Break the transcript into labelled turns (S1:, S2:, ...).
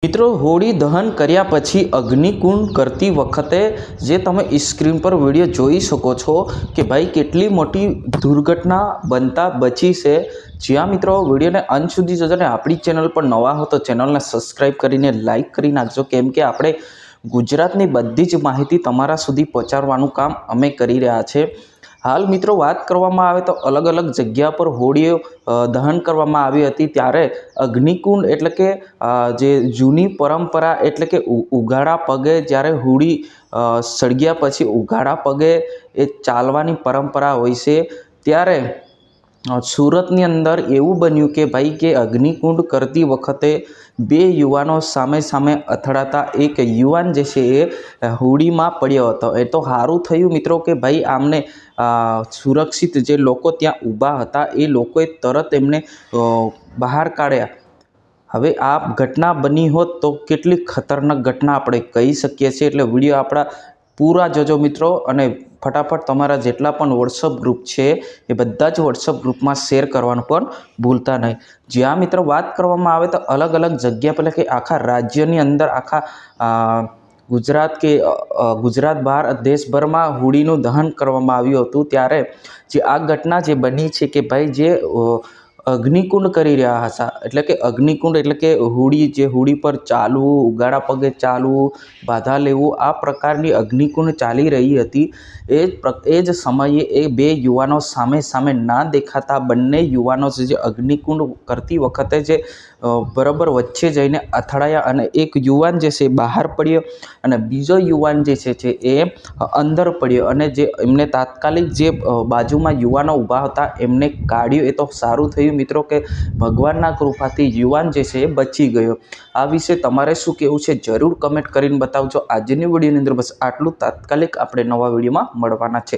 S1: મિત્રો, હોળી દહન કર્યા પછી અગ્નિકુંડ કરતી વખતે જે તમે સ્ક્રીન પર વિડીયો જોઈ શકો છો કે ભાઈ કેટલી મોટી દુર્ઘટના બનતા બચી છે। જ્યાં મિત્રો વિડીયોને અંત સુધી જોજો ને આપણી ચેનલ પર નવા હો તો ચેનલને સબસ્ક્રાઈબ કરીને લાઈક કરી નાખજો, કેમ કે આપણે ગુજરાતની બધી જ માહિતી તમારા સુધી પહોંચાડવાનું કામ અમે કરી રહ્યા છે। હાલ મિત્રો વાત કરવામાં આવે તો અલગ અલગ જગ્યા પર હોળીઓ દહન કરવામાં આવી હતી, ત્યારે અગ્નિકુંડ એટલે કે જે જૂની પરંપરા એટલે કે ઉઘાડા પગે જ્યારે હોળી સળગ્યા પછી ઉઘાડા પગે એ ચાલવાની પરંપરા હોય છે। ત્યારે સુરતની અંદર એવું બન્યું કે ભાઈ કે અગ્નિકુંડ કરતી વખતે બે યુવાનો સામે સામે અથડાતા એક યુવાન જે છે એ હોડીમાં પડ્યો હતો। એ તો સારું થયું મિત્રો કે ભાઈ આમને સુરક્ષિત જે લોકો ત્યાં ઊભા હતા એ લોકોએ તરત એમને બહાર કાઢ્યા। હવે આ ઘટના બની હોત તો કેટલી ખતરનાક ઘટના આપણે કહી શકીએ છીએ, એટલે વિડીયો આપણા પૂરા જોજો મિત્રો, અને ફટાફટ તમારા જેટલા પણ વોટ્સઅપ ગ્રુપ છે એ બધા જ વોટ્સઅપ ગ્રુપમાં શેર કરવાનું પણ ભૂલતા નહીં। જ્યાં મિત્રો વાત કરવામાં આવે તો અલગ અલગ જગ્યા પર કે આખા રાજ્યની અંદર આખા ગુજરાત કે ગુજરાત બહાર દેશભરમાં હોળીનું દહન કરવામાં આવ્યું હતું। ત્યારે જે આ ઘટના જે બની છે કે ભાઈ જે અગ્નિકુંડ કરી રહ્યા હતા, એટલે કે અગ્નિકુંડ એટલે કે હોળી પર ચાલવું, ઉઘાડા પગે ચાલવું, બાધા લેવું, આ પ્રકારની અગ્નિકુંડ ચાલી રહી હતી। એ જ સમયે એ બે યુવાનો સામે સામે ના દેખાતા બંને યુવાનો જે અગ્નિકુંડ કરતી વખતે જે બરાબર વચ્ચે જઈને અથડાયા, અને એક યુવાન જે છે બહાર પડ્યો અને બીજો યુવાન જે છે એ અંદર પડ્યો, અને જે એમને તાત્કાલિક જે બાજુમાં યુવાનો ઊભા હતા એમને કાઢ્યું। એ તો સારું થયું મિત્રો કે ભગવાનના કૃપાથી યુવાન જે છે એ બચી ગયો। આ વિશે તમારે શું કહેવું છે જરૂર કમેન્ટ કરીને બતાવજો। આજની વિડીયોની અંદર બસ આટલું, તાત્કાલિક આપણે નવા વિડીયોમાં મળવાના છે।